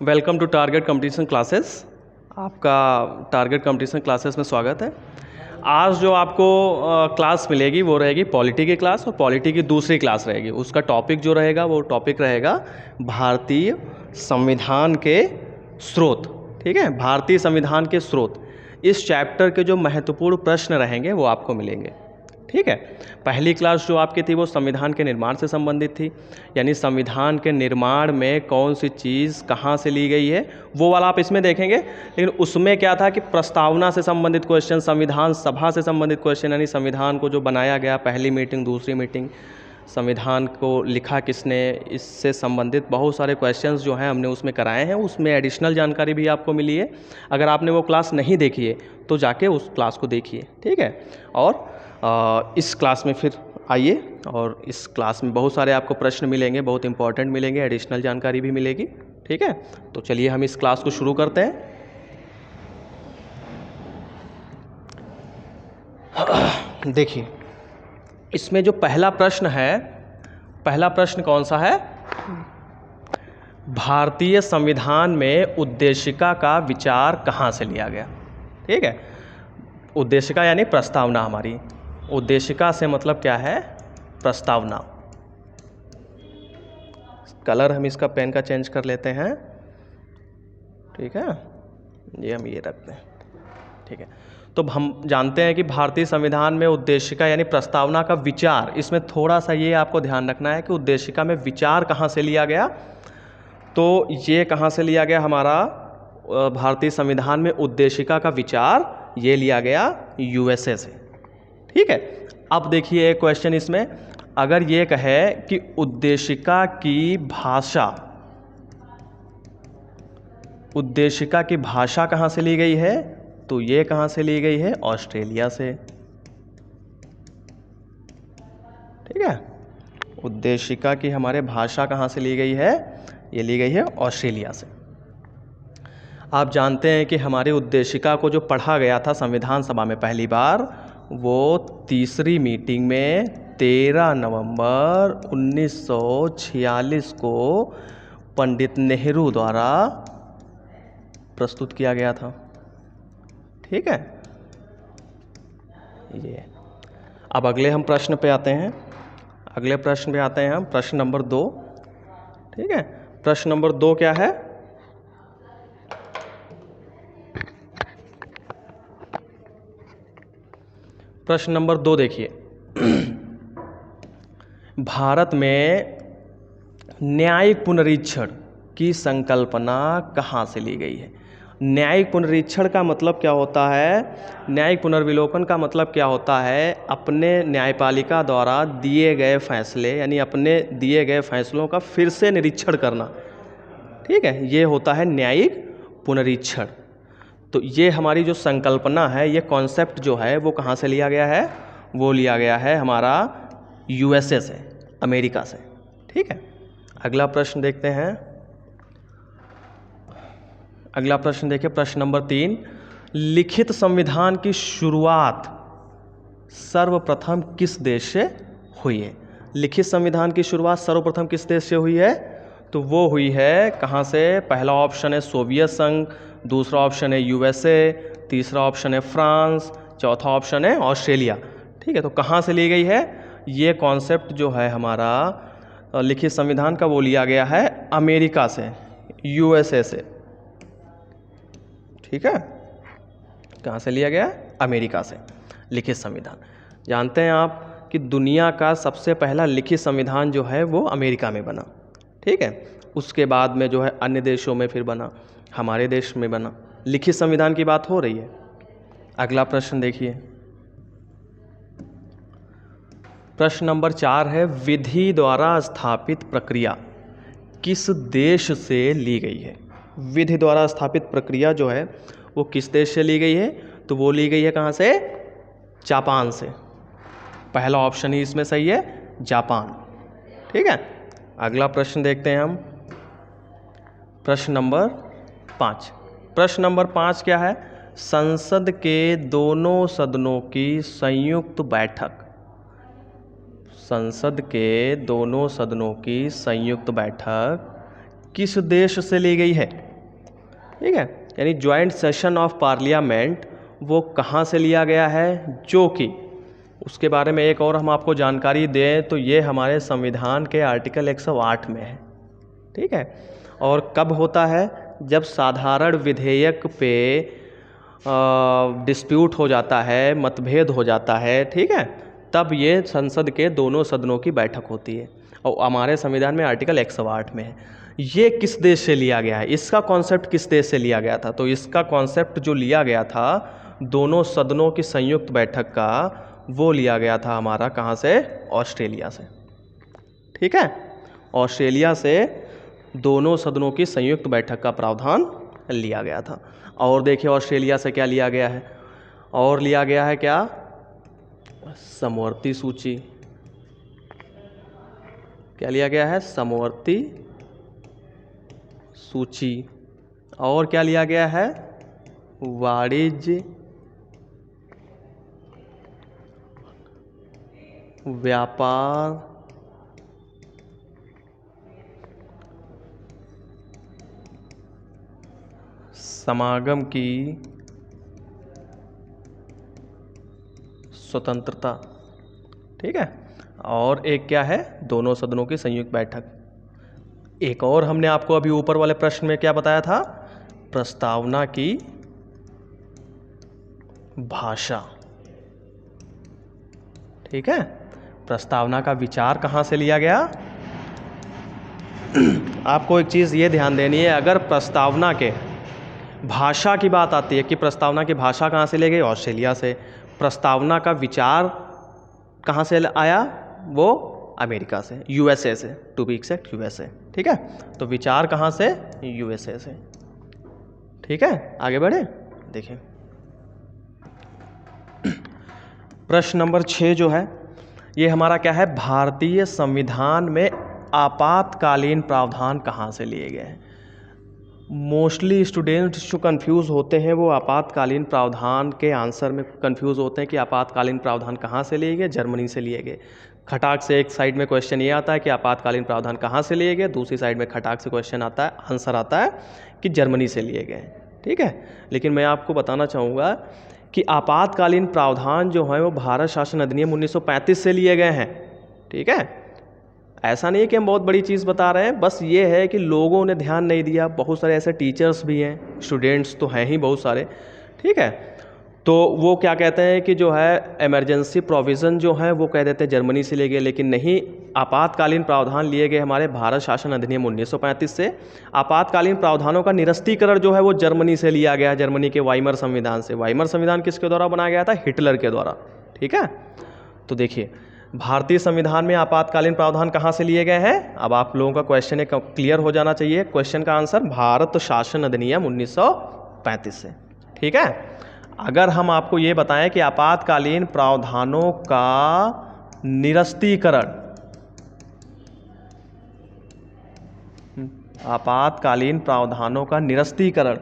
Welcome to target competition classes. आपका target competition classes में स्वागत है। आज जो आपको क्लास मिलेगी वो रहेगी पॉलिटी की क्लास, और पॉलिटी की दूसरी क्लास रहेगी। उसका टॉपिक जो रहेगा वो टॉपिक रहेगा भारतीय संविधान के स्रोत। ठीक है, भारतीय संविधान के स्रोत। इस चैप्टर के जो महत्वपूर्ण प्रश्न रहेंगे वो आपको मिलेंगे। ठीक है, पहली क्लास जो आपकी थी वो संविधान के निर्माण से संबंधित थी, यानी संविधान के निर्माण में कौन सी चीज़ कहाँ से ली गई है वो वाला आप इसमें देखेंगे। लेकिन उसमें क्या था कि प्रस्तावना से संबंधित क्वेश्चन, संविधान सभा से संबंधित क्वेश्चन, यानी संविधान को जो बनाया गया, पहली मीटिंग, दूसरी मीटिंग, संविधान को लिखा किसने, इससे संबंधित बहुत सारे क्वेश्चंस जो हैं हमने उसमें कराए हैं। उसमें एडिशनल जानकारी भी आपको मिली है। अगर आपने वो क्लास नहीं देखी है तो जाके उस क्लास को देखिए। ठीक है, और इस क्लास में फिर आइए, और इस क्लास में बहुत सारे आपको प्रश्न मिलेंगे, बहुत इंपॉर्टेंट मिलेंगे, एडिशनल जानकारी भी मिलेगी। ठीक है, तो चलिए हम इस क्लास को शुरू करते हैं। देखिए, इसमें जो पहला प्रश्न है, पहला प्रश्न कौन सा है? भारतीय संविधान में उद्देशिका का विचार कहाँ से लिया गया? ठीक है, उद्देशिका यानी प्रस्तावना। हमारी उद्देशिका से मतलब क्या है? प्रस्तावना। कलर हम इसका पेन का चेंज कर लेते हैं। ठीक है, ये हम ये रखते हैं। ठीक है, तो हम जानते हैं कि भारतीय संविधान में उद्देशिका यानी प्रस्तावना का विचार, इसमें थोड़ा सा ये आपको ध्यान रखना है कि उद्देशिका में विचार कहाँ से लिया गया। तो ये कहाँ से लिया गया? हमारा भारतीय संविधान में उद्देशिका का विचार ये लिया गया यूएसए से। ठीक है, अब देखिए एक क्वेश्चन इसमें, अगर ये कहे कि उद्देशिका की भाषा, उद्देशिका की भाषा कहाँ से ली गई है, तो ये कहाँ से ली गई है? ऑस्ट्रेलिया से। ठीक है, उद्देशिका की हमारे भाषा कहाँ से ली गई है? ये ली गई है ऑस्ट्रेलिया से। आप जानते हैं कि हमारी उद्देशिका को जो पढ़ा गया था संविधान सभा में पहली बार, वो तीसरी मीटिंग में 13 नवंबर 1946 को पंडित नेहरू द्वारा प्रस्तुत किया गया था। ठीक है, ये। अब अगले हम प्रश्न पे आते हैं। अगले प्रश्न पे आते हैं हम, प्रश्न नंबर 2। ठीक है, प्रश्न नंबर 2 क्या है? प्रश्न नंबर 2 देखिए, भारत में न्यायिक पुनरीक्षण की संकल्पना कहाँ से ली गई है? न्यायिक पुनरीक्षण का मतलब क्या होता है? न्यायिक पुनर्विलोकन का मतलब क्या होता है? अपने न्यायपालिका द्वारा दिए गए फैसले, यानी अपने दिए गए फैसलों का फिर से निरीक्षण करना। ठीक है, ये होता है न्यायिक पुनरीक्षण। तो ये हमारी जो संकल्पना है, ये कॉन्सेप्ट जो है वो कहाँ से लिया गया है? वो लिया गया है हमारा यूएसए से, अमेरिका से। ठीक है, अगला प्रश्न देखते हैं। अगला प्रश्न देखिए, प्रश्न नंबर 3। लिखित संविधान की शुरुआत सर्वप्रथम किस देश से हुई है? लिखित संविधान की शुरुआत सर्वप्रथम किस देश से हुई है? तो वो हुई है कहाँ से? पहला ऑप्शन है सोवियत संघ, दूसरा ऑप्शन है यूएसए, तीसरा ऑप्शन है फ्रांस, चौथा ऑप्शन है ऑस्ट्रेलिया। ठीक है, तो कहाँ से ली गई है? ये कॉन्सेप्ट जो है हमारा लिखित संविधान का, वो लिया गया है अमेरिका से, यूएसए से। ठीक है, कहाँ से लिया गया? अमेरिका से लिखित संविधान। जानते हैं आप कि दुनिया का सबसे पहला लिखित संविधान जो है वो अमेरिका में बना। ठीक है, उसके बाद में जो है अन्य देशों में फिर बना, हमारे देश में बना। लिखित संविधान की बात हो रही है। अगला प्रश्न देखिए, प्रश्न नंबर 4 है, विधि द्वारा स्थापित प्रक्रिया किस देश से ली गई है? विधि द्वारा स्थापित प्रक्रिया जो है वो किस देश से ली गई है? तो वो ली गई है कहाँ से? जापान से। पहला ऑप्शन ही इसमें सही है, जापान। ठीक है, अगला प्रश्न देखते हैं हम, प्रश्न नंबर 5। प्रश्न नंबर 5 क्या है? संसद के दोनों सदनों की संयुक्त बैठक, संसद के दोनों सदनों की संयुक्त बैठक किस देश से ली गई है? ठीक है, यानी ज्वाइंट सेशन ऑफ पार्लियामेंट वो कहाँ से लिया गया है, जो कि उसके बारे में एक और हम आपको जानकारी दें तो ये हमारे संविधान के आर्टिकल 108 में है। ठीक है, और कब होता है, जब साधारण विधेयक पे डिस्प्यूट हो जाता है, मतभेद हो जाता है, ठीक है, तब ये संसद के दोनों सदनों की बैठक होती है और हमारे संविधान में आर्टिकल 108 में है। ये किस देश से लिया गया है, इसका कॉन्सेप्ट किस देश से लिया गया था, तो इसका कॉन्सेप्ट जो लिया गया था दोनों सदनों की संयुक्त बैठक का, वो लिया गया था हमारा कहाँ से, ऑस्ट्रेलिया से। ठीक है, ऑस्ट्रेलिया से दोनों सदनों की संयुक्त बैठक का प्रावधान लिया गया था। और देखिए ऑस्ट्रेलिया से क्या लिया गया है, और लिया गया है क्या, समवर्ती सूची। क्या लिया गया है, समवर्ती सूची। और क्या लिया गया है, वाणिज्य व्यापार समागम की स्वतंत्रता। ठीक है, और एक क्या है, दोनों सदनों की संयुक्त बैठक। एक और हमने आपको अभी ऊपर वाले प्रश्न में क्या बताया था, प्रस्तावना की भाषा। ठीक है, प्रस्तावना का विचार कहाँ से लिया गया। आपको एक चीज़ ये ध्यान देनी है, अगर प्रस्तावना के भाषा की बात आती है कि प्रस्तावना की भाषा कहाँ से ली गई, ऑस्ट्रेलिया से। प्रस्तावना का विचार कहाँ से आया, वो अमेरिका से, यूएसए से, टू बी एक्जैक्ट यूएसए। ठीक है, तो विचार कहाँ से, यूएसए से। ठीक है, आगे बढ़े, देखिए प्रश्न नंबर 6 जो है ये हमारा क्या है, भारतीय संविधान में आपातकालीन प्रावधान कहाँ से लिए गए हैं। मोस्टली स्टूडेंट्स जो कंफ्यूज होते हैं वो आपातकालीन प्रावधान के आंसर में कंफ्यूज होते हैं कि आपातकालीन प्रावधान कहाँ से लिए गए, जर्मनी से लिए गए। खटाक से एक साइड में क्वेश्चन ये आता है कि आपातकालीन प्रावधान कहाँ से लिए गए, दूसरी साइड में खटाक से क्वेश्चन आता है, आंसर आता है कि जर्मनी से लिए गए। ठीक है, लेकिन मैं आपको बताना चाहूँगा कि आपातकालीन प्रावधान जो है वो भारत शासन अधिनियम 1935 से लिए गए हैं। ठीक है, ऐसा नहीं है कि हम बहुत बड़ी चीज़ बता रहे हैं, बस ये है कि लोगों ने ध्यान नहीं दिया। बहुत सारे ऐसे टीचर्स भी हैं, स्टूडेंट्स तो हैं ही बहुत सारे। ठीक है, तो वो क्या कहते हैं कि जो है इमरजेंसी प्रोविज़न जो है वो कह देते हैं जर्मनी से लिए गए, लेकिन नहीं, आपातकालीन प्रावधान लिए गए हमारे भारत शासन अधिनियम 1935 से। आपातकालीन प्रावधानों का निरस्तीकरण जो है वो जर्मनी से लिया गया, जर्मनी के वाइमर संविधान से। वाइमर संविधान किसके द्वारा बनाया गया था, हिटलर के द्वारा। ठीक है, तो देखिए भारतीय संविधान में आपातकालीन प्रावधान कहाँ से लिए गए हैं। अब आप लोगों का क्वेश्चन एक क्लियर हो जाना चाहिए, क्वेश्चन का आंसर भारत शासन अधिनियम 1935 से। ठीक है, अगर हम आपको ये बताएं कि आपातकालीन प्रावधानों का निरस्तीकरण, आपातकालीन प्रावधानों का निरस्तीकरण,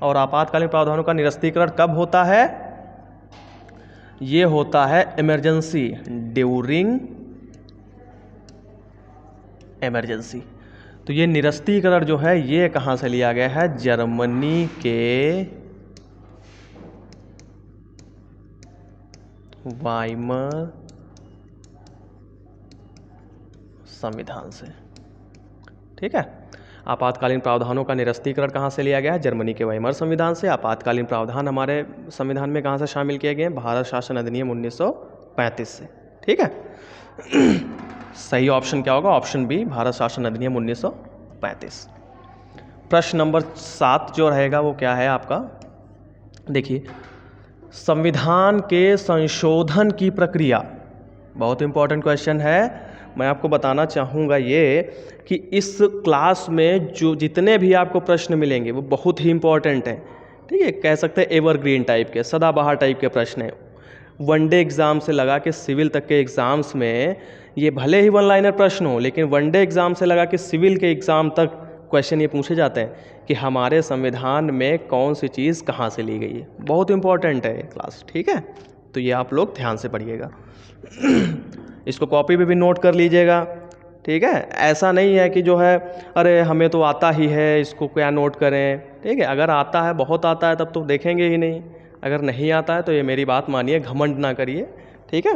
और आपातकालीन प्रावधानों का निरस्तीकरण कब होता है, ये होता है इमरजेंसी, ड्यूरिंग इमरजेंसी। तो ये निरस्तीकरण जो है ये कहाँ से लिया गया है, जर्मनी के वाइमर संविधान से। ठीक है, आपातकालीन प्रावधानों का निरस्तीकरण कहाँ से लिया गया है, जर्मनी के वाइमर संविधान से। आपातकालीन प्रावधान हमारे संविधान में कहाँ से शामिल किए गए, भारत शासन अधिनियम 1935 से। ठीक है, सही ऑप्शन क्या होगा, ऑप्शन बी, भारत शासन अधिनियम 1935। प्रश्न नंबर 7 जो रहेगा वो क्या है आपका, देखिए संविधान के संशोधन की प्रक्रिया, बहुत इंपॉर्टेंट क्वेश्चन है। मैं आपको बताना चाहूँगा ये कि इस क्लास में जो जितने भी आपको प्रश्न मिलेंगे वो बहुत ही इंपॉर्टेंट हैं। ठीक है, कह सकते हैं एवरग्रीन टाइप के, सदाबहार टाइप के प्रश्न हैं। वनडे एग्ज़ाम से लगा के सिविल तक के एग्ज़ाम्स में ये भले ही वन लाइनर प्रश्न हो, लेकिन वनडे एग्ज़ाम से लगा के सिविल के एग्ज़ाम तक क्वेश्चन ये पूछे जाते हैं कि हमारे संविधान में कौन सी चीज़ कहाँ से ली गई है। बहुत इंपॉर्टेंट है ये क्लास। ठीक है, तो ये आप लोग ध्यान से पढ़िएगा, इसको कॉपी पे भी नोट कर लीजिएगा। ठीक है, ऐसा नहीं है कि जो है अरे हमें तो आता ही है, इसको क्या नोट करें। ठीक है। अगर आता है, बहुत आता है, तब तो देखेंगे ही नहीं। अगर नहीं आता है तो ये मेरी बात मानिए, घमंड ना करिए, ठीक है,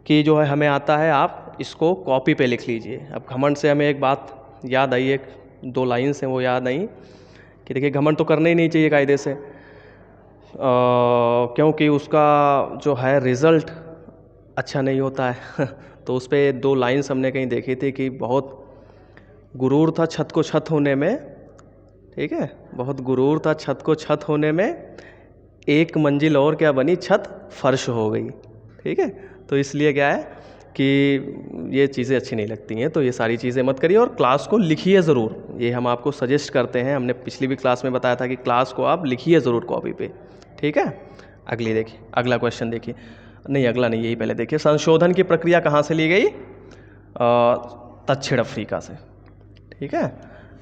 कि जो है हमें आता है, आप इसको कॉपी पे लिख लीजिए। अब घमंड से हमें एक बात याद आई, एक दो लाइन से वो याद आई कि देखिए घमंड तो करना ही नहीं चाहिए कायदे से, क्योंकि उसका जो है रिज़ल्ट अच्छा नहीं होता है तो उस पर दो लाइन्स हमने कहीं देखी थी कि बहुत गुरूर था छत को छत होने में, ठीक है, बहुत गुरूर था छत को छत होने में, एक मंजिल और क्या बनी, छत फर्श हो गई, ठीक है। तो इसलिए क्या है कि ये चीज़ें अच्छी नहीं लगती हैं, तो ये सारी चीज़ें मत करिए और क्लास को लिखिए ज़रूर, ये हम आपको सजेस्ट करते हैं। हमने पिछली भी क्लास में बताया था कि क्लास को आप लिखिए ज़रूर कॉपी पे, ठीक है। अगली देखिए, अगला क्वेश्चन देखिए, नहीं अगला नहीं, यही पहले देखिए। संशोधन की प्रक्रिया कहाँ से ली गई? दक्षिण अफ्रीका से, ठीक है।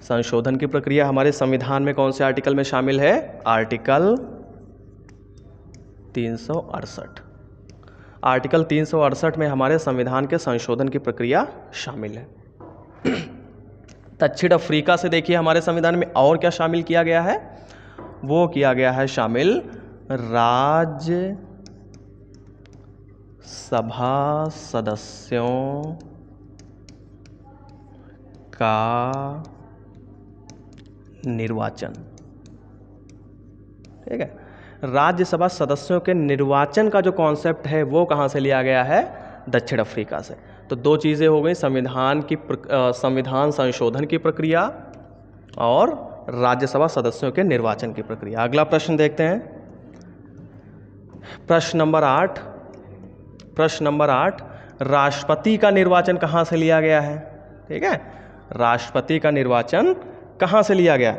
संशोधन की प्रक्रिया हमारे संविधान में कौन से आर्टिकल में शामिल है? आर्टिकल 368। आर्टिकल 368 में हमारे संविधान के संशोधन की प्रक्रिया शामिल है। दक्षिण अफ्रीका से देखिए हमारे संविधान में और क्या शामिल किया गया है? वो किया गया है शामिल राज्य सभा सदस्यों का निर्वाचन, ठीक है। राज्यसभा सदस्यों के निर्वाचन का जो कॉन्सेप्ट है वो कहाँ से लिया गया है? दक्षिण अफ्रीका से। तो दो चीज़ें हो गई, संविधान संशोधन की प्रक्रिया और राज्यसभा सदस्यों के निर्वाचन की प्रक्रिया। अगला प्रश्न देखते हैं, प्रश्न नंबर 8। प्रश्न नंबर 8, राष्ट्रपति का निर्वाचन कहाँ से लिया गया है? ठीक है, राष्ट्रपति का निर्वाचन कहाँ से लिया गया?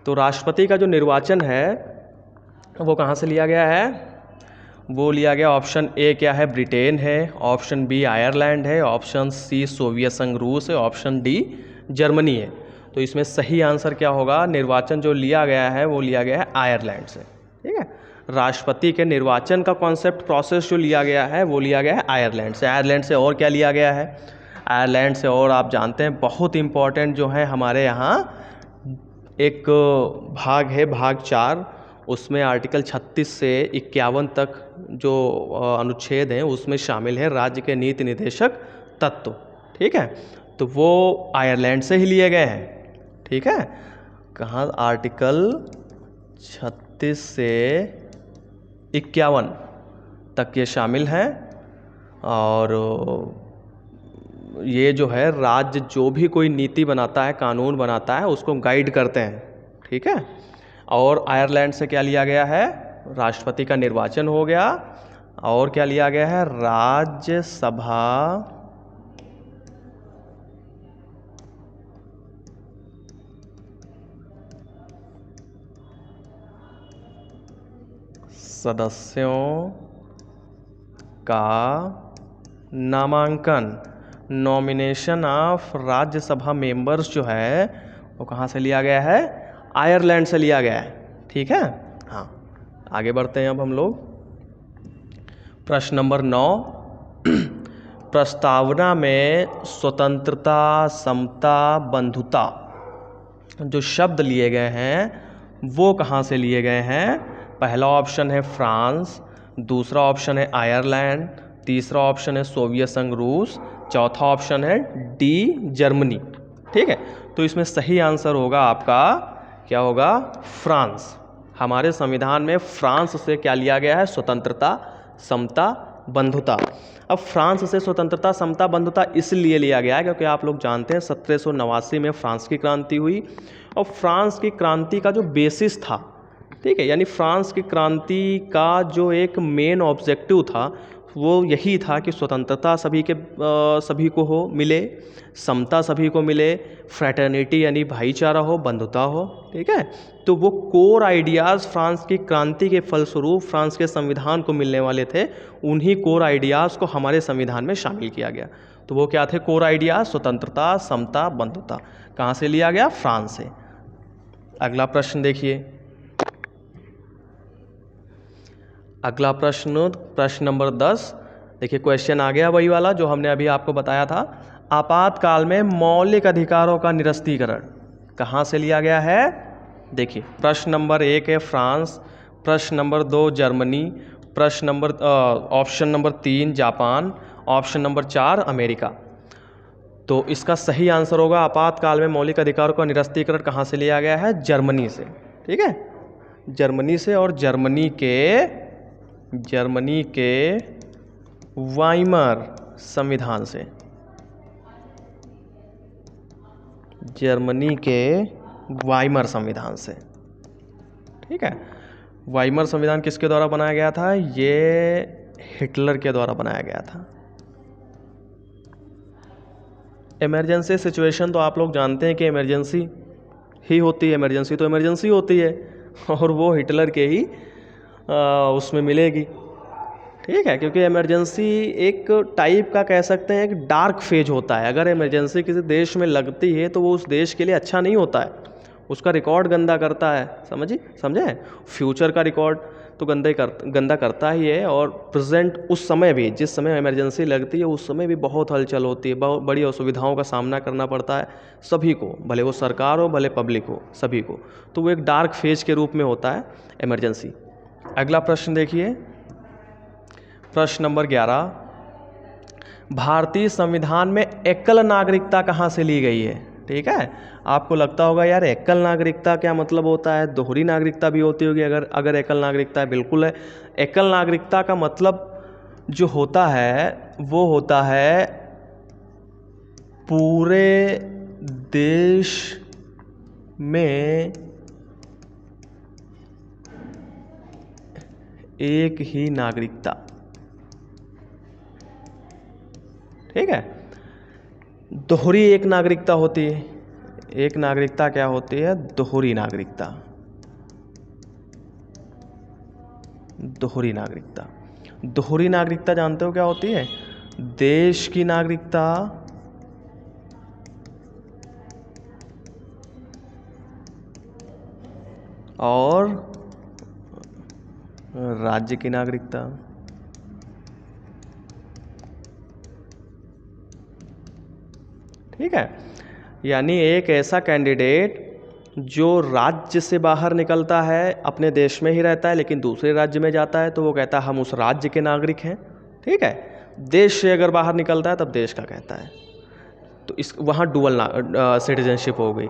तो राष्ट्रपति का जो निर्वाचन है वो कहाँ से लिया गया है? वो लिया गया, ऑप्शन ए क्या है? ब्रिटेन है, ऑप्शन बी आयरलैंड है, ऑप्शन सी सोवियत संघ रूस है, ऑप्शन डी जर्मनी है। तो इसमें सही आंसर क्या होगा? निर्वाचन जो लिया गया है वो लिया गया है आयरलैंड से, ठीक है। राष्ट्रपति के निर्वाचन का कॉन्सेप्ट प्रोसेस जो लिया गया है वो लिया गया है आयरलैंड से। आयरलैंड से और क्या लिया गया है? आयरलैंड से और आप जानते हैं बहुत इम्पॉर्टेंट जो है हमारे यहाँ एक भाग है, भाग 4, उसमें आर्टिकल 36 से 51 तक जो अनुच्छेद हैं उसमें शामिल है राज्य के नीति निर्देशक तत्व, ठीक है। तो वो आयरलैंड से ही लिए गए हैं, ठीक है। कहाँ? आर्टिकल 36 से 51 तक ये शामिल हैं और ये जो है राज्य जो भी कोई नीति बनाता है, कानून बनाता है, उसको गाइड करते हैं, ठीक है। और आयरलैंड से क्या लिया गया है? राष्ट्रपति का निर्वाचन हो गया और क्या लिया गया है? राज्यसभा सदस्यों का नामांकन, नॉमिनेशन ऑफ राज्यसभा मेंबर्स जो है वो कहाँ से लिया गया है? आयरलैंड से लिया गया है, ठीक है। हाँ, आगे बढ़ते हैं अब हम लोग। प्रश्न नंबर 9, प्रस्तावना में स्वतंत्रता, समता, बंधुता जो शब्द लिए गए हैं वो कहाँ से लिए गए हैं? पहला ऑप्शन है फ्रांस, दूसरा ऑप्शन है आयरलैंड, तीसरा ऑप्शन है सोवियत संघ रूस, चौथा ऑप्शन है डी जर्मनी, ठीक है। तो इसमें सही आंसर होगा आपका क्या होगा? फ्रांस। हमारे संविधान में फ्रांस से क्या लिया गया है? स्वतंत्रता, समता, बंधुता। अब फ्रांस से स्वतंत्रता, समता, बंधुता इसलिए लिया गया है क्योंकि आप लोग जानते हैं 1789 में फ्रांस की क्रांति हुई और फ्रांस की क्रांति का जो बेसिस था, ठीक है, यानी फ्रांस की क्रांति का जो एक मेन ऑब्जेक्टिव था वो यही था कि स्वतंत्रता सभी को हो मिले, समता सभी को मिले, फ्रैटर्निटी यानी भाईचारा हो, बंधुता हो, ठीक है। तो वो कोर आइडियाज़ फ्रांस की क्रांति के फलस्वरूप फ्रांस के संविधान को मिलने वाले थे, उन्हीं कोर आइडियाज़ को हमारे संविधान में शामिल किया गया। तो वो क्या थे कोर आइडियाज़? स्वतंत्रता, समता, बंधुता। कहाँ से लिया गया? फ्रांस से। अगला प्रश्न देखिए, अगला प्रश्न, प्रश्न नंबर 10। देखिए क्वेश्चन आ गया वही वाला जो हमने अभी आपको बताया था। आपातकाल में मौलिक अधिकारों का निरस्तीकरण कहाँ से लिया गया है? देखिए प्रश्न नंबर 1 है फ्रांस, प्रश्न नंबर 2 जर्मनी, प्रश्न number option number 3 Japan, option number 4 America. तो इसका सही आंसर होगा आपातकाल में मौलिक अधिकारों का निरस्तीकरण कहाँ से लिया गया है? जर्मनी से। ठीक है, जर्मनी से, और जर्मनी के वाइमर संविधान से। जर्मनी के वाइमर संविधान से। ठीक है, वाइमर संविधान किसके द्वारा बनाया गया था? ये हिटलर के द्वारा बनाया गया था। इमरजेंसी सिचुएशन तो आप लोग जानते हैं कि इमरजेंसी ही होती है, इमरजेंसी तो इमरजेंसी होती है, और वो हिटलर के ही उसमें मिलेगी। ठीक है, क्योंकि इमरजेंसी एक टाइप का कह सकते हैं एक डार्क फेज होता है। अगर इमरजेंसी किसी देश में लगती है तो वो उस देश के लिए अच्छा नहीं होता है, उसका रिकॉर्ड गंदा करता है। समझे? फ्यूचर का रिकॉर्ड तो गंदा करता ही है, और प्रेजेंट उस समय भी, जिस समय इमरजेंसी लगती है उस समय भी बहुत हलचल होती है, बहुत बड़ी असुविधाओं का सामना करना पड़ता है सभी को, भले वो सरकार हो भले पब्लिक हो, सभी को। तो वो एक डार्क फेज के रूप में होता है इमरजेंसी। अगला प्रश्न देखिए, प्रश्न नंबर 11, भारतीय संविधान में एकल नागरिकता कहाँ से ली गई है? ठीक है, आपको लगता होगा यार एकल नागरिकता क्या मतलब होता है? दोहरी नागरिकता भी होती होगी अगर एकल नागरिकता है। बिल्कुल है, एकल नागरिकता का मतलब जो होता है वो होता है पूरे देश में एक ही नागरिकता। ठीक है, दोहरी एक नागरिकता होती है। एक नागरिकता क्या होती है? दोहरी नागरिकता। दोहरी नागरिकता, दोहरी नागरिकता जानते हो क्या होती है? देश की नागरिकता और राज्य की नागरिकता। ठीक है, यानी एक ऐसा कैंडिडेट जो राज्य से बाहर निकलता है, अपने देश में ही रहता है लेकिन दूसरे राज्य में जाता है, तो वो कहता है हम उस राज्य के नागरिक हैं। ठीक है, देश से अगर बाहर निकलता है तब देश का कहता है। तो इस वहाँ डुअल सिटीजनशिप हो गई।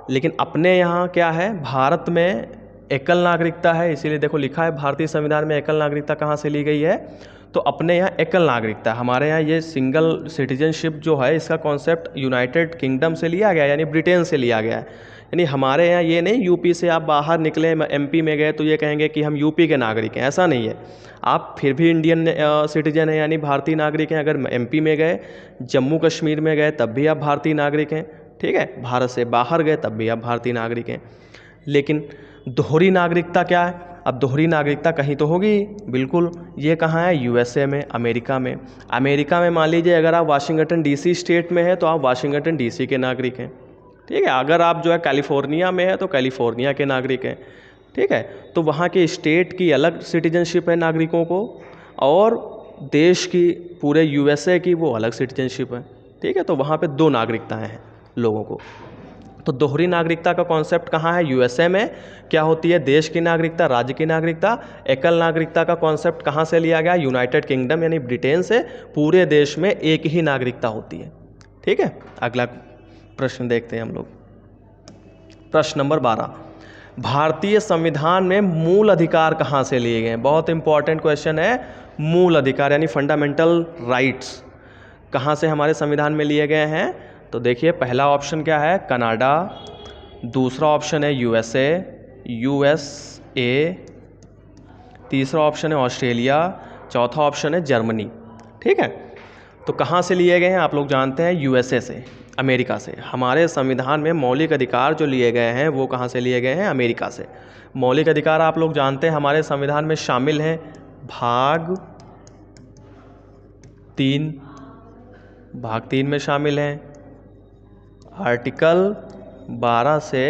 लेकिन अपने यहाँ क्या है? भारत में एकल नागरिकता है, इसीलिए देखो लिखा है भारतीय संविधान में एकल नागरिकता कहाँ से ली गई है? तो अपने यहाँ एकल नागरिकता। हमारे यहाँ ये सिंगल सिटीजनशिप जो है इसका कॉन्सेप्ट यूनाइटेड किंगडम से लिया गया, यानी ब्रिटेन से लिया गया है। यानी हमारे यहाँ ये नहीं यूपी से आप बाहर निकले एमपी में गए तो ये कहेंगे कि हम यूपी के नागरिक हैं, ऐसा नहीं है। आप फिर भी इंडियन सिटीजन हैं, यानी भारतीय नागरिक हैं। अगर एमपी में गए, जम्मू कश्मीर में गए तब भी आप भारतीय नागरिक हैं। ठीक है, भारत से बाहर गए तब भी आप भारतीय नागरिक हैं। लेकिन दोहरी नागरिकता क्या है? अब दोहरी नागरिकता कहीं तो होगी, बिल्कुल। ये कहाँ है? यूएसए में, अमेरिका में। अमेरिका में मान लीजिए अगर आप वाशिंगटन डीसी स्टेट में है तो आप वाशिंगटन डीसी के नागरिक हैं। ठीक है, अगर आप जो है कैलिफोर्निया में है तो कैलिफोर्निया के नागरिक हैं। ठीक है, तो वहाँ के स्टेट की अलग सिटीजनशिप है नागरिकों को, और देश की पूरे यूएसए की वो अलग सिटीजनशिप है। ठीक है, तो वहाँ पे दो नागरिकताएं हैं लोगों को। तो दोहरी नागरिकता का कॉन्सेप्ट कहाँ है? यूएसए में। क्या होती है? देश की नागरिकता, राज्य की नागरिकता। एकल नागरिकता का कॉन्सेप्ट कहाँ से लिया गया? यूनाइटेड किंगडम यानी ब्रिटेन से। पूरे देश में एक ही नागरिकता होती है। ठीक है, अगला प्रश्न देखते हैं हम लोग। प्रश्न नंबर 12, भारतीय संविधान में मूल अधिकार कहाँ से लिए गए? बहुत इंपॉर्टेंट क्वेश्चन है। मूल अधिकार यानी फंडामेंटल राइट्स कहाँ से हमारे संविधान में लिए गए हैं? तो देखिए पहला ऑप्शन क्या है? कनाडा, दूसरा ऑप्शन है यूएसए, तीसरा ऑप्शन है ऑस्ट्रेलिया, चौथा ऑप्शन है जर्मनी। ठीक है, तो कहाँ से लिए गए हैं? आप लोग जानते हैं यूएसए से, अमेरिका से। हमारे संविधान में मौलिक अधिकार जो लिए गए हैं वो कहाँ से लिए गए हैं? अमेरिका से। मौलिक अधिकार आप लोग जानते हैं हमारे संविधान में शामिल हैं भाग 3 में शामिल हैं, आर्टिकल 12 से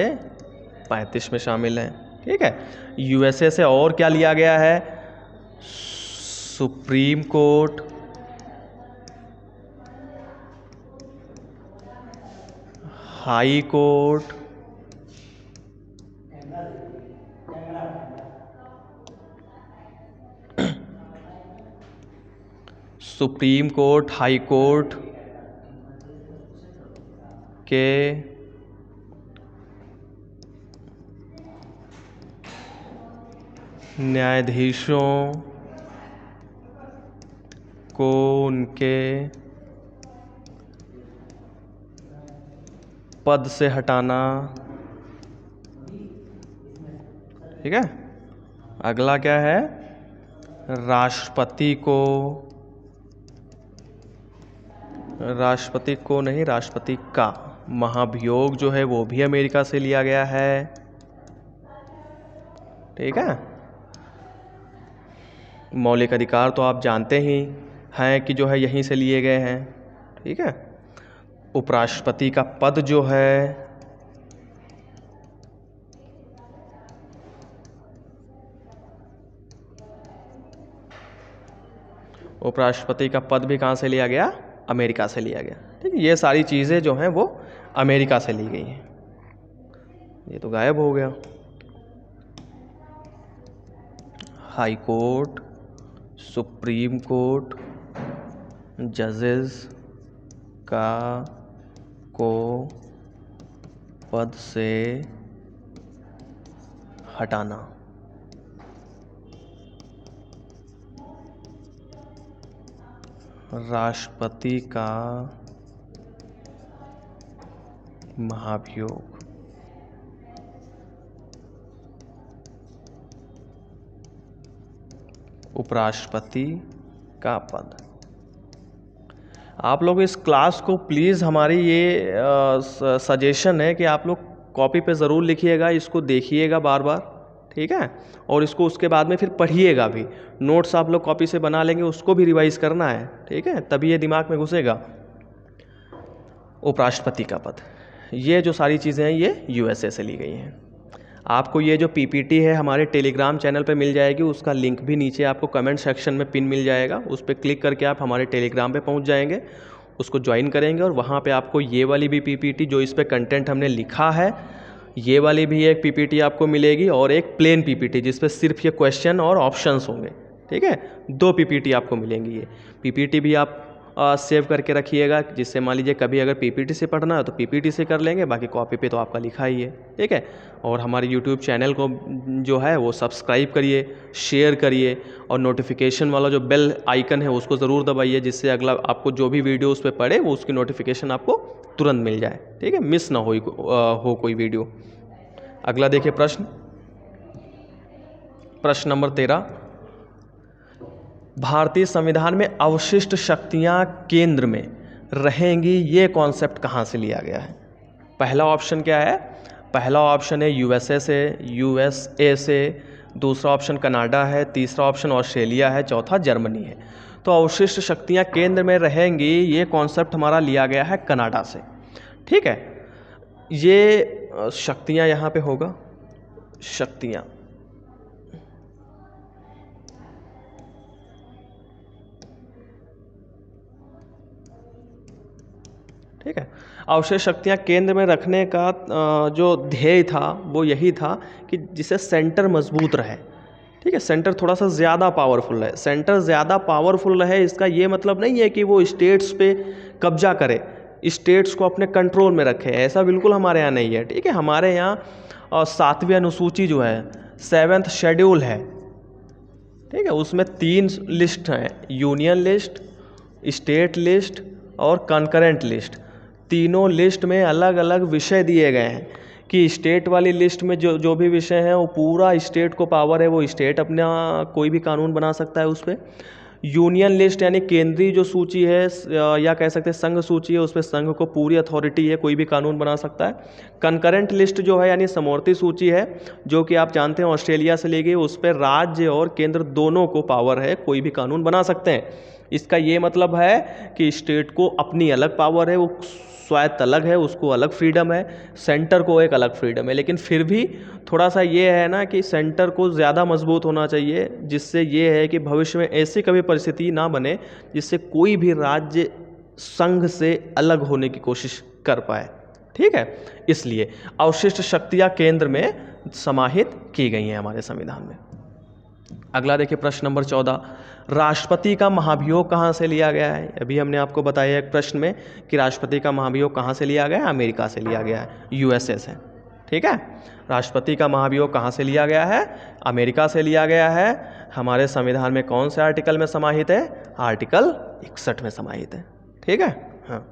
35 में शामिल हैं। ठीक है, यूएसए से और क्या लिया गया है? Supreme court, high court, supreme court, high court के न्यायाधीशों को उनके पद से हटाना। ठीक है, अगला क्या है, राष्ट्रपति को नहीं, राष्ट्रपति का महाभियोग जो है वो भी अमेरिका से लिया गया है। ठीक है, मौलिक अधिकार तो आप जानते ही हैं कि जो है यहीं से लिए गए हैं। ठीक है, उपराष्ट्रपति का पद जो है उपराष्ट्रपति का पद भी कहाँ से लिया गया, अमेरिका से लिया गया। ठीक है, ये सारी चीज़ें जो हैं वो अमेरिका से ली गई हैं। ये तो गायब हो गया। हाई कोर्ट, सुप्रीम कोर्ट जजेस को पद से हटाना। राष्ट्रपति का महाभियोग। उपराष्ट्रपति का पद। आप लोग इस क्लास को प्लीज़, हमारी ये सजेशन है कि आप लोग कॉपी पे ज़रूर लिखिएगा, इसको देखिएगा बार बार। ठीक है, और इसको उसके बाद में फिर पढ़िएगा भी। नोट्स आप लोग कॉपी से बना लेंगे, उसको भी रिवाइज करना है। ठीक है, तभी ये दिमाग में घुसेगा। उपराष्ट्रपति का पद, ये जो सारी चीज़ें हैं ये यूएसए से ली गई हैं। आपको ये जो पीपीटी है हमारे टेलीग्राम चैनल पे मिल जाएगी, उसका लिंक भी नीचे आपको कमेंट सेक्शन में पिन मिल जाएगा। उस पर क्लिक करके आप हमारे टेलीग्राम पे पहुंच जाएंगे, उसको ज्वाइन करेंगे और वहाँ पे आपको ये वाली भी पीपीटी जो इस पे कंटेंट हमने लिखा है, ये वाली भी एक पीपीटी आपको मिलेगी और एक प्लेन पीपीटी जिस पे सिर्फ ये क्वेश्चन और ऑप्शंस होंगे। ठीक है, 2 पीपीटी आपको मिलेंगी। ये पीपीटी भी आप सेव करके रखिएगा, जिससे मान लीजिए कभी अगर पीपीटी से पढ़ना है तो पीपीटी से कर लेंगे, बाकी कॉपी पे तो आपका लिखा ही है। ठीक है, और हमारे यूट्यूब चैनल को जो है वो सब्सक्राइब करिए, शेयर करिए और नोटिफिकेशन वाला जो बेल आइकन है उसको ज़रूर दबाइए, जिससे अगला आपको जो भी वीडियो उस पर पड़े वो उसकी नोटिफिकेशन आपको तुरंत मिल जाए। ठीक है, मिस ना हो कोई वीडियो। अगला देखिए प्रश्न नंबर 13, भारतीय संविधान में अवशिष्ट शक्तियां केंद्र में रहेंगी, ये कॉन्सेप्ट कहाँ से लिया गया है? पहला ऑप्शन क्या है? पहला ऑप्शन है यूएसए से, दूसरा ऑप्शन कनाडा है, तीसरा ऑप्शन ऑस्ट्रेलिया है, चौथा जर्मनी है। तो अवशिष्ट शक्तियां केंद्र में रहेंगी, ये कॉन्सेप्ट हमारा लिया गया है कनाडा से। ठीक है, ये शक्तियां यहाँ पे होगा, शक्तियां। ठीक है, अवशेष शक्तियाँ केंद्र में रखने का जो ध्येय था वो यही था कि जिसे सेंटर मजबूत रहे। ठीक है, सेंटर थोड़ा सा ज़्यादा पावरफुल है। सेंटर ज़्यादा पावरफुल रहे, इसका ये मतलब नहीं है कि वो स्टेट्स पे कब्जा करे, स्टेट्स को अपने कंट्रोल में रखे, ऐसा बिल्कुल हमारे यहाँ नहीं है। ठीक है, हमारे यहाँ 7वीं अनुसूची जो है, 7th शेड्यूल है। ठीक है, उसमें 3 लिस्ट हैं, यूनियन लिस्ट, स्टेट लिस्ट और कंकरेंट लिस्ट। तीनों लिस्ट में अलग अलग विषय दिए गए हैं कि स्टेट वाली लिस्ट में जो भी विषय हैं वो पूरा स्टेट को पावर है, वो स्टेट अपना कोई भी कानून बना सकता है उस पर। यूनियन लिस्ट यानी केंद्रीय जो सूची है या कह सकते हैं संघ सूची है, उस पर संघ को पूरी अथॉरिटी है, कोई भी कानून बना सकता है। कंकरेंट लिस्ट जो है यानी समवर्ती सूची है, जो कि आप जानते हैं ऑस्ट्रेलिया से ली गई, उस पर राज्य और केंद्र दोनों को पावर है, कोई भी कानून बना सकते हैं। इसका ये मतलब है कि स्टेट को अपनी अलग पावर है, वो स्वायत्त अलग है, उसको अलग फ्रीडम है, सेंटर को एक अलग फ्रीडम है। लेकिन फिर भी थोड़ा सा ये है ना कि सेंटर को ज़्यादा मजबूत होना चाहिए, जिससे ये है कि भविष्य में ऐसी कभी परिस्थिति ना बने जिससे कोई भी राज्य संघ से अलग होने की कोशिश कर पाए। ठीक है, इसलिए अवशिष्ट शक्तियाँ केंद्र में समाहित की गई हैं हमारे संविधान में। अगला देखिए प्रश्न नंबर 14, राष्ट्रपति का महाभियोग कहाँ से लिया गया है? अभी हमने आपको बताया एक प्रश्न में कि राष्ट्रपति का महाभियोग कहाँ से लिया गया है? अमेरिका से लिया गया है, यूएसए से। ठीक है, राष्ट्रपति का महाभियोग कहाँ से लिया गया है? अमेरिका से लिया गया है। हमारे संविधान में कौन से आर्टिकल में समाहित है? आर्टिकल 61 में समाहित है। ठीक है, हाँ।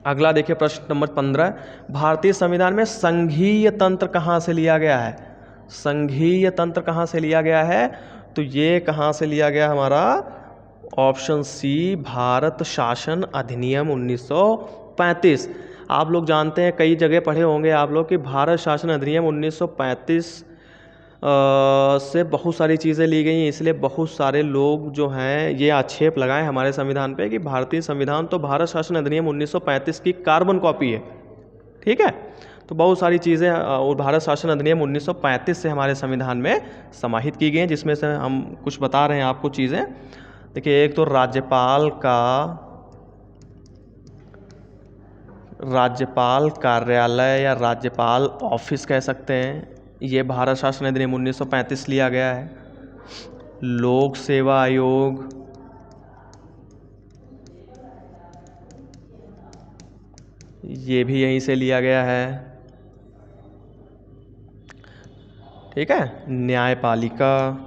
अगला देखिए प्रश्न नंबर 15, भारतीय संविधान में संघीय तंत्र कहाँ से लिया गया है? संघीय तंत्र कहाँ से लिया गया है? तो ये कहाँ से लिया गया हमारा? ऑप्शन सी, भारत शासन अधिनियम 1935। आप लोग जानते हैं, कई जगह पढ़े होंगे आप लोग कि भारत शासन अधिनियम 1935 से बहुत सारी चीज़ें ली गई हैं, इसलिए बहुत सारे लोग जो हैं ये आक्षेप लगाएं हमारे संविधान पे कि भारतीय संविधान तो भारत शासन अधिनियम 1935 की कार्बन कॉपी है। ठीक है, तो बहुत सारी चीज़ें और भारत शासन अधिनियम 1935 से हमारे संविधान में समाहित की गई हैं, जिसमें से हम कुछ बता रहे हैं आपको चीज़ें। देखिए, एक तो राज्यपाल कार्यालय या राज्यपाल ऑफिस कह सकते हैं, ये भारत शासन अधिनियम 1935 लिया गया है। लोक सेवा आयोग, ये भी यहीं से लिया गया है। ठीक है, न्यायपालिका,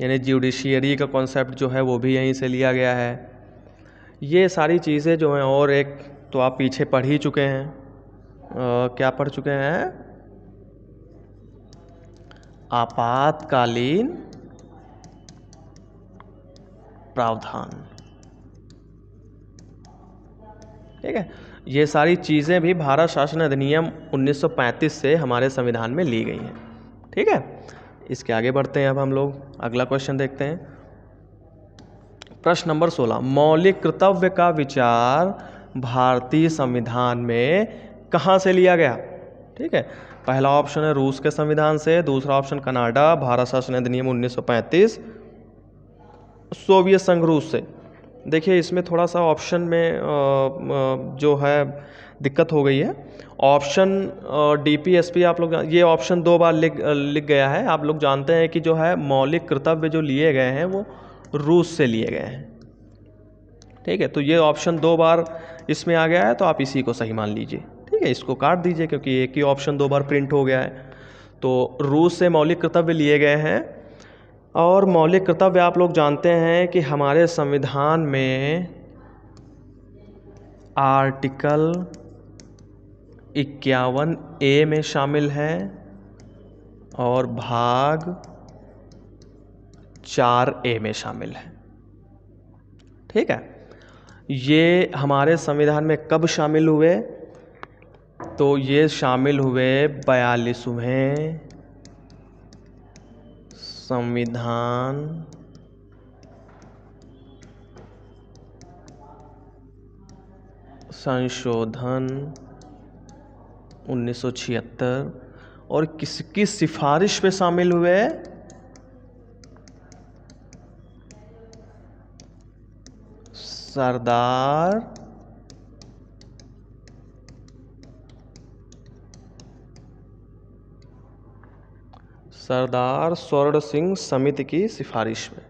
यानी ज्यूडिशियरी का कॉन्सेप्ट जो है वो भी यहीं से लिया गया है। ये सारी चीज़ें जो हैं, और एक तो आप पीछे पढ़ ही चुके हैं, क्या पढ़ चुके हैं? आपातकालीन प्रावधान। ठीक है, ये सारी चीज़ें भी भारत शासन अधिनियम 1935 से हमारे संविधान में ली गई हैं। ठीक है, इसके आगे बढ़ते हैं। अब हम लोग अगला क्वेश्चन देखते हैं। प्रश्न नंबर 16, मौलिक कर्तव्य का विचार भारतीय संविधान में कहाँ से लिया गया? ठीक है, पहला ऑप्शन है रूस के संविधान से, दूसरा ऑप्शन कनाडा, भारत शासन अधिनियम 1935, सोवियत संघ रूस से। देखिए, इसमें थोड़ा सा ऑप्शन में जो है दिक्कत हो गई है। ऑप्शन DPSP आप लोग, ये ऑप्शन 2 बार लिख गया है। आप लोग जानते हैं कि जो है मौलिक कर्तव्य जो लिए गए हैं वो रूस से लिए गए हैं। ठीक है, तो ये ऑप्शन 2 बार इसमें आ गया है, तो आप इसी को सही मान लीजिए। ठीक है, इसको काट दीजिए क्योंकि एक ही ऑप्शन 2 बार प्रिंट हो गया है। तो रूस से मौलिक कर्तव्य लिए गए हैं। और मौलिक कर्तव्य आप लोग जानते हैं कि हमारे संविधान में आर्टिकल 51A में शामिल है और भाग 4A में शामिल है। ठीक है, ये हमारे संविधान में कब शामिल हुए? तो ये शामिल हुए 42वें संविधान संशोधन 1976 और किसकी सिफारिश पे शामिल हुए? सरदार स्वर्ण सिंह समिति की सिफारिश में।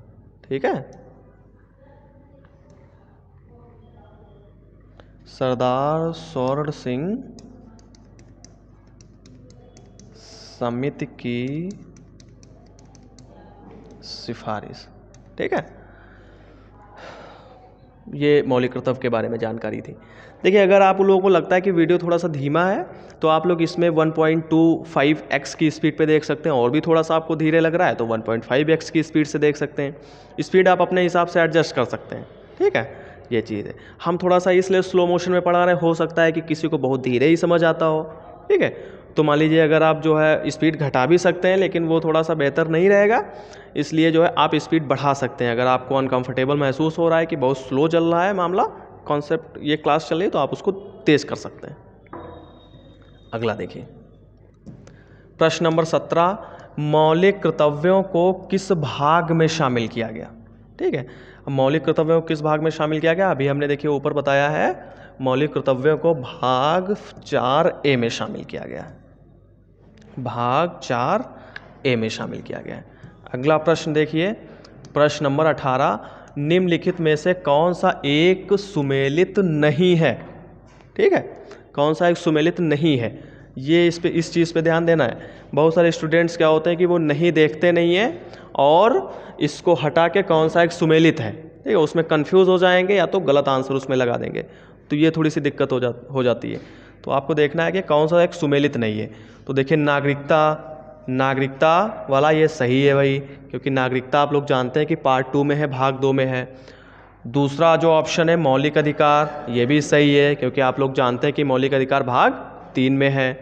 ठीक है, सरदार स्वर्ण सिंह समिति की सिफारिश। ठीक है, ये मौलिक कर्तव्य के बारे में जानकारी थी। देखिए, अगर आप लोगों को लगता है कि वीडियो थोड़ा सा धीमा है तो आप लोग इसमें 1.25x की स्पीड पे देख सकते हैं, और भी थोड़ा सा आपको धीरे लग रहा है तो 1.5x की स्पीड से देख सकते हैं। स्पीड आप अपने हिसाब से एडजस्ट कर सकते हैं। ठीक है, ये चीज़ है। हम थोड़ा सा इसलिए स्लो मोशन में पढ़ा रहे हैं, हो सकता है कि किसी को बहुत धीरे ही समझ आता हो। ठीक है, तो मान लीजिए अगर आप जो है स्पीड घटा भी सकते हैं, लेकिन वो थोड़ा सा बेहतर नहीं रहेगा, इसलिए जो है आप स्पीड बढ़ा सकते हैं। अगर आपको अनकंफर्टेबल महसूस हो रहा है कि बहुत स्लो चल रहा है मामला, कॉन्सेप्ट, ये क्लास चल रही है, तो आप उसको तेज कर सकते हैं। अगला देखिए, प्रश्न नंबर 17, मौलिक कर्तव्यों को किस भाग में शामिल किया गया? ठीक है। अब मौलिक कर्तव्यों को किस भाग में शामिल किया गया? अभी हमने देखिए ऊपर बताया है, मौलिक कर्तव्यों को भाग 4A में शामिल किया गया है, भाग 4A में शामिल किया गया है। अगला प्रश्न देखिए, प्रश्न नंबर 18, निम्नलिखित में से कौन सा एक सुमेलित नहीं है? ठीक है, कौन सा एक सुमेलित नहीं है, ये इस चीज़ पे ध्यान देना है। बहुत सारे स्टूडेंट्स क्या होते हैं कि वो नहीं देखते नहीं है और इसको हटा के कौन सा एक सुमेलित है, ठीक है, उसमें कंफ्यूज हो जाएंगे या तो गलत आंसर उसमें लगा देंगे, तो ये थोड़ी सी दिक्कत हो जाती है। तो आपको देखना है कि कौन सा एक सुमेलित नहीं है। तो देखिए नागरिकता वाला ये सही है भाई, क्योंकि नागरिकता आप लोग जानते हैं कि पार्ट 2 में है, भाग 2 में है। दूसरा जो ऑप्शन है मौलिक अधिकार, ये भी सही है, क्योंकि आप लोग जानते हैं कि मौलिक अधिकार भाग 3 में है।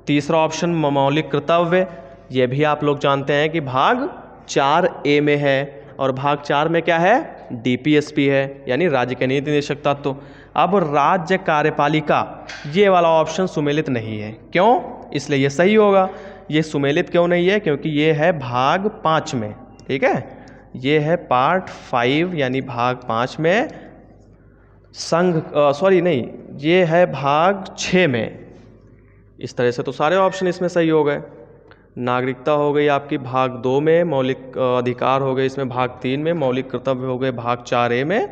तीसरा ऑप्शन मौलिक कर्तव्य, ये भी आप लोग जानते हैं कि भाग 4A में है, और भाग 4 में क्या है? DPSP है, यानी राज्य के नीति निदेशक तत्व। अब राज्य कार्यपालिका, ये वाला ऑप्शन सुमेलित नहीं है, क्यों? इसलिए ये सही होगा। ये सुमेलित क्यों नहीं है? क्योंकि ये है भाग 5 में, ठीक है, ये है पार्ट 5 यानी भाग 5 में। ये है भाग 6 में। इस तरह से तो सारे ऑप्शन इसमें सही हो गए। नागरिकता हो गई आपकी भाग 2 में, मौलिक अधिकार हो गए इसमें भाग 3 में, मौलिक कर्तव्य हो गए भाग 4A में,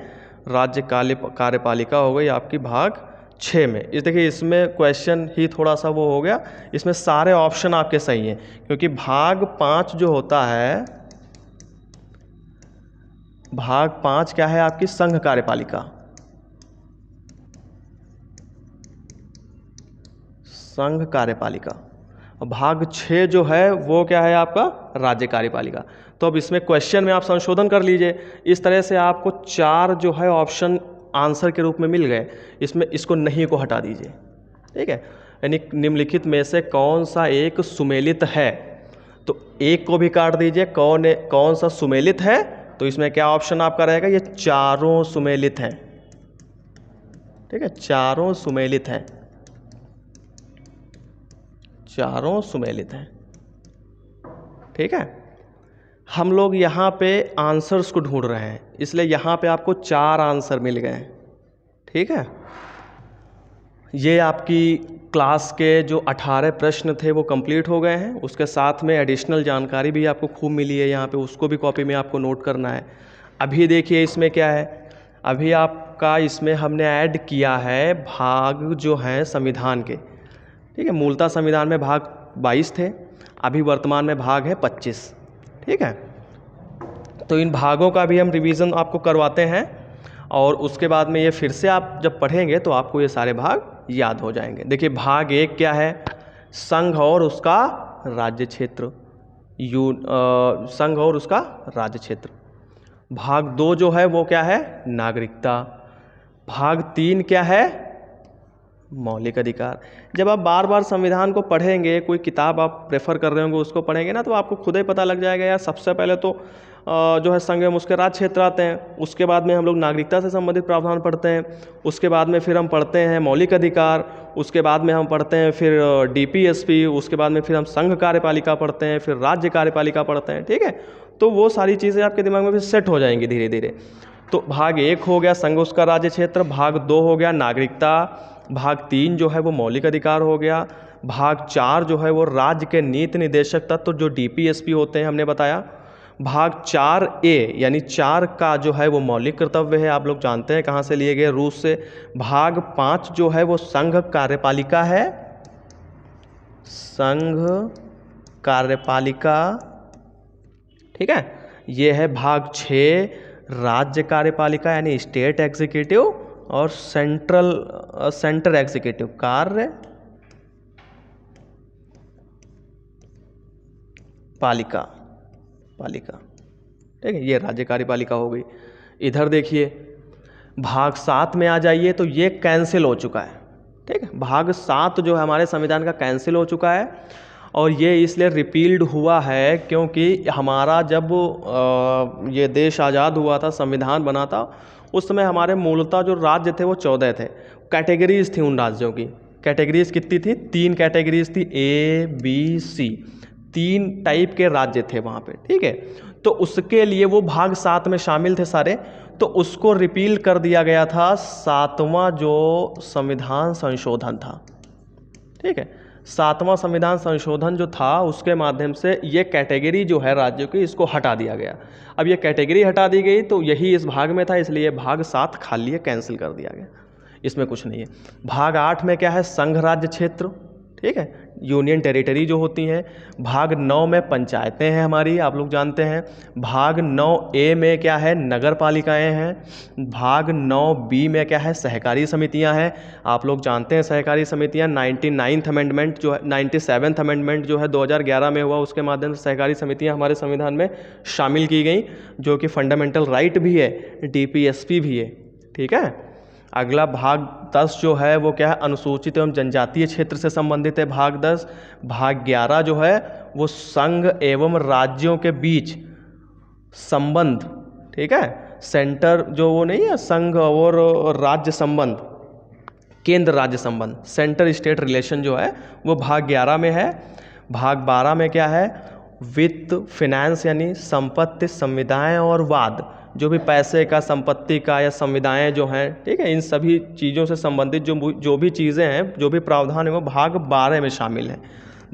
राज्य कार्यपालिका हो गई आपकी भाग 6 में। इस देखिए इसमें क्वेश्चन ही थोड़ा सा वो हो गया, इसमें सारे ऑप्शन आपके सही हैं, क्योंकि भाग 5 जो होता है, भाग 5 क्या है आपकी? संघ कार्यपालिका, संघ कार्यपालिका। भाग 6 जो है वो क्या है आपका? राज्य कार्यपालिका। तो अब इसमें क्वेश्चन में आप संशोधन कर लीजिए। इस तरह से आपको 4 जो है ऑप्शन आंसर के रूप में मिल गए, इसमें इसको नहीं को हटा दीजिए, ठीक है। यानी निम्नलिखित में से कौन सा एक सुमेलित है, तो एक को भी काट दीजिए। कौन सा सुमेलित है, तो इसमें क्या ऑप्शन आपका रहेगा? ये चारों सुमेलित हैं, ठीक है, चारों सुमेलित हैं, चारों सुमेलित हैं, ठीक है। हम लोग यहाँ पे आंसर्स को ढूंढ रहे हैं, इसलिए यहाँ पे आपको 4 आंसर मिल गए, ठीक है। ये आपकी क्लास के जो 18 प्रश्न थे वो कंप्लीट हो गए हैं। उसके साथ में एडिशनल जानकारी भी आपको खूब मिली है यहाँ पे, उसको भी कॉपी में आपको नोट करना है। अभी देखिए इसमें क्या है, अभी आपका इसमें हमने ऐड किया है भाग जो हैं संविधान के, ठीक है। मूलतः संविधान में भाग 22 थे, अभी वर्तमान में भाग है 25, ठीक है। तो इन भागों का भी हम रिवीजन आपको करवाते हैं, और उसके बाद में ये फिर से आप जब पढ़ेंगे तो आपको ये सारे भाग याद हो जाएंगे। देखिए भाग 1 क्या है? संघ और उसका राज्य क्षेत्र, संघ और उसका राज्य क्षेत्र। भाग 2 जो है वो क्या है? नागरिकता। भाग 3 क्या है? मौलिक अधिकार। जब आप बार बार संविधान को पढ़ेंगे, कोई किताब आप प्रेफर कर रहे होंगे उसको पढ़ेंगे ना, तो आपको खुद ही पता लग जाएगा यार, सबसे पहले तो जो है संघ एवं उसके राज्य क्षेत्र आते हैं, उसके बाद में हम लोग नागरिकता से संबंधित प्रावधान पढ़ते हैं, उसके बाद में फिर हम पढ़ते हैं मौलिक अधिकार, उसके बाद में हम पढ़ते हैं फिर DPSP, उसके बाद में फिर हम संघ कार्यपालिका पढ़ते हैं, फिर राज्य कार्यपालिका पढ़ते हैं, ठीक है। तो वो सारी चीज़ें आपके दिमाग में फिर सेट हो जाएंगी धीरे धीरे। तो भाग 1 हो गया संघ उसका राज्य क्षेत्र, भाग 2 हो गया नागरिकता, भाग 3 जो है वो मौलिक अधिकार हो गया, भाग 4 जो है वो राज्य के नीति निदेशक तत्व जो DPSP होते हैं हमने बताया, भाग 4A यानी 4 का जो है वो मौलिक कर्तव्य है, आप लोग जानते हैं कहाँ से लिए गए, रूस से। भाग 5 जो है वो संघ कार्यपालिका है, संघ कार्यपालिका, ठीक है। ये है भाग 6 राज्य कार्यपालिका यानी स्टेट एग्जीक्यूटिव, और सेंटर एग्जीक्यूटिव कार्य पालिका, ठीक है, ये राज्य कार्यपालिका हो गई। इधर देखिए भाग 7 में आ जाइए, तो ये कैंसिल हो चुका है, ठीक है। भाग 7 जो है हमारे संविधान का कैंसिल हो चुका है, और ये इसलिए रिपील्ड हुआ है क्योंकि हमारा जब ये देश आज़ाद हुआ था, संविधान बना था, उस समय हमारे मूलतः जो राज्य थे वो 14 थे। कैटेगरीज थी उन राज्यों की, कैटेगरीज कितनी थी? 3 कैटेगरीज थी, A B C, 3 टाइप के राज्य थे वहाँ पे, ठीक है। तो उसके लिए वो भाग 7 में शामिल थे सारे, तो उसको रिपील कर दिया गया था 7वां जो संविधान संशोधन था, ठीक है। 7वां संविधान संशोधन जो था उसके माध्यम से ये कैटेगरी जो है राज्यों की, इसको हटा दिया गया। अब ये कैटेगरी हटा दी गई तो यही इस भाग में था, इसलिए भाग 7 खाली है, कैंसिल कर दिया गया, इसमें कुछ नहीं है। भाग 8 में क्या है, संघ राज्य क्षेत्र, ठीक है, यूनियन टेरिटरी जो होती हैं। भाग 9 में पंचायतें हैं हमारी, आप लोग जानते हैं। भाग 9A में क्या है, नगर पालिकाएँ हैं। भाग 9B में क्या है, सहकारी समितियां हैं, आप लोग जानते हैं सहकारी समितियां। 99th अमेंडमेंट जो है, 97th अमेंडमेंट जो है 2011 में हुआ, उसके माध्यम से सहकारी समितियां हमारे संविधान में शामिल की गई, जो कि फंडामेंटल राइट भी है, DPSP भी है, ठीक है। अगला भाग 10 जो है वो क्या है, अनुसूचित एवं जनजातीय क्षेत्र से संबंधित है भाग 10। भाग 11 जो है वो संघ एवं राज्यों के बीच संबंध, ठीक है, सेंटर जो वो नहीं है, संघ और राज्य संबंध, केंद्र राज्य संबंध, सेंटर स्टेट रिलेशन जो है वो भाग 11 में है। भाग 12 में क्या है, वित्त, फिनेंस यानी संपत्ति, संविदाएं और वाद, जो भी पैसे का, संपत्ति का या संविदाएं जो हैं, ठीक है, इन सभी चीज़ों से संबंधित जो भी चीज़ें हैं, जो भी प्रावधान है वो भाग 12 में शामिल है।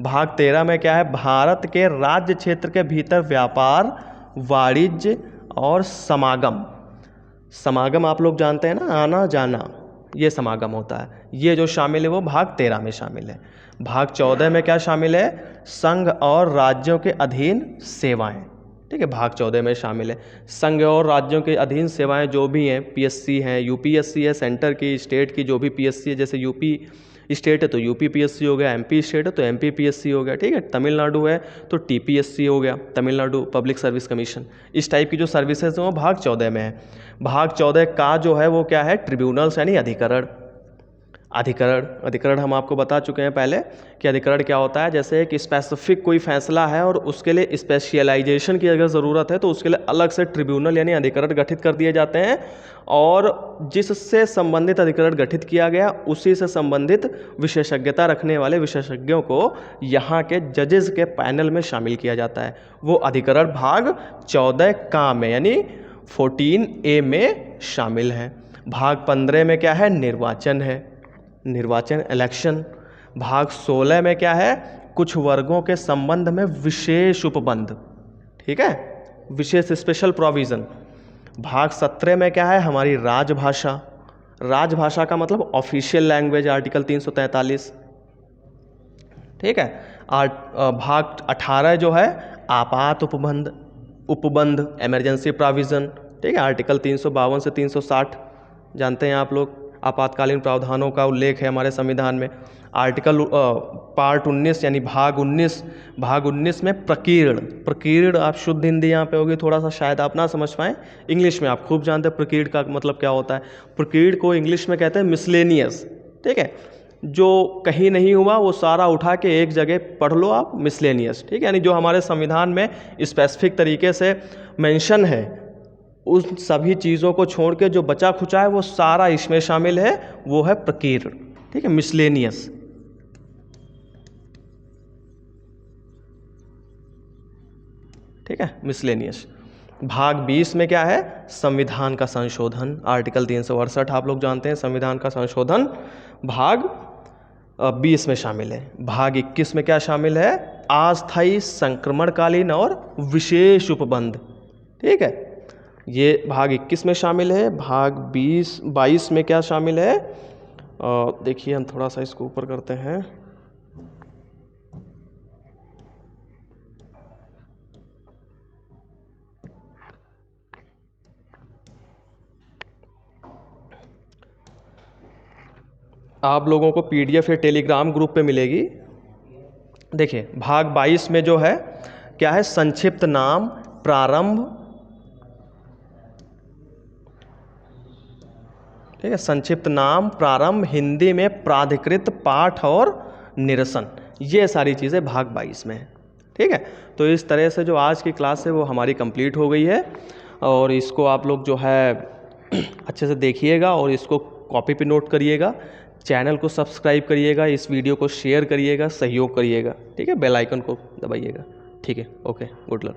भाग 13 में क्या है, भारत के राज्य क्षेत्र के भीतर व्यापार, वाणिज्य और समागम। समागम आप लोग जानते हैं ना, आना जाना, ये समागम होता है, ये जो शामिल है वो भाग 13 में शामिल है। भाग 14 में क्या शामिल है, संघ और राज्यों के अधीन सेवाएं, ठीक है, भाग 14 में शामिल है। संघ और राज्यों के अधीन सेवाएं जो भी हैं, PSC हैं, UPSC है, सेंटर की, स्टेट की जो भी PSC है, जैसे यूपी स्टेट है तो UP PSC हो गया, MP स्टेट है तो MP PSC हो गया, ठीक है, तमिलनाडु है तो TPSC हो गया, तमिलनाडु पब्लिक सर्विस कमीशन। इस टाइप की जो सर्विसेज हैं वो भाग 14 में है। भाग 14 का जो है वो क्या है, ट्रिब्यूनल्स यानी अधिकरण। अधिकरण हम आपको बता चुके हैं पहले कि अधिकरण क्या होता है। जैसे एक स्पेसिफिक कोई फैसला है और उसके लिए स्पेशलाइजेशन की अगर ज़रूरत है तो उसके लिए अलग से ट्रिब्यूनल यानी अधिकरण गठित कर दिए जाते हैं, और जिससे संबंधित अधिकरण गठित किया गया उसी से संबंधित विशेषज्ञता रखने वाले विशेषज्ञों को यहाँ के जजेस के पैनल में शामिल किया जाता है। वो अधिकरण भाग 14 का में यानी 14A में शामिल है। भाग 15 में क्या है, निर्वाचन है, निर्वाचन इलेक्शन। भाग 16 में क्या है, कुछ वर्गों के संबंध में विशेष उपबंध, ठीक है, विशेष स्पेशल प्रोविज़न। भाग 17 में क्या है, हमारी राजभाषा। राजभाषा का मतलब ऑफिशियल लैंग्वेज, आर्टिकल 343, ठीक है। भाग 18 जो है आपात उपबंध इमरजेंसी प्रोविज़न, ठीक है, आर्टिकल 352 से 360 जानते हैं आप लोग, आपातकालीन प्रावधानों का उल्लेख है हमारे संविधान में। आर्टिकल पार्ट 19 यानी भाग 19 में प्रकीर्ण आप शुद्ध हिंदी यहाँ पे होगी, थोड़ा सा शायद आप ना समझ पाएँ, इंग्लिश में आप खूब जानते हैं प्रकीर्ण का मतलब क्या होता है। प्रकीर्ण को इंग्लिश में कहते हैं मिसलेनियस, ठीक है, जो कहीं नहीं हुआ वो सारा उठा के एक जगह पढ़ लो आप, मिसलेनियस, ठीक है, यानी जो हमारे संविधान में स्पेसिफिक तरीके से मेंशन है उन सभी चीज़ों को छोड़ के जो बचा खुचा है वो सारा इसमें शामिल है, वो है प्रकीर्ण, ठीक है, मिसलेनियस। ठीक है, मिसलेनियस। भाग 20 में क्या है, संविधान का संशोधन, आर्टिकल 368 आप लोग जानते हैं, संविधान का संशोधन भाग 20 में शामिल है। भाग 21 में क्या शामिल है, अस्थायी, संक्रमणकालीन और विशेष उपबंध, ठीक है, ये भाग 21 में शामिल है। भाग 22 में क्या शामिल है, देखिए हम थोड़ा सा इसको ऊपर करते हैं। आप लोगों को PDF या टेलीग्राम ग्रुप पे मिलेगी। देखिए भाग 22 में जो है क्या है, संक्षिप्त नाम, प्रारंभ, ठीक है, संक्षिप्त नाम, प्रारंभ, हिंदी में प्राधिकृत पाठ और निरसन, ये सारी चीज़ें भाग 22 में है, ठीक है। तो इस तरह से जो आज की क्लास है वो हमारी कंप्लीट हो गई है, और इसको आप लोग जो है अच्छे से देखिएगा और इसको कॉपी पे नोट करिएगा। चैनल को सब्सक्राइब करिएगा, इस वीडियो को शेयर करिएगा, सहयोग करिएगा, ठीक है, बेल आइकन को दबाइएगा। ठीक है, ओके, गुड लक।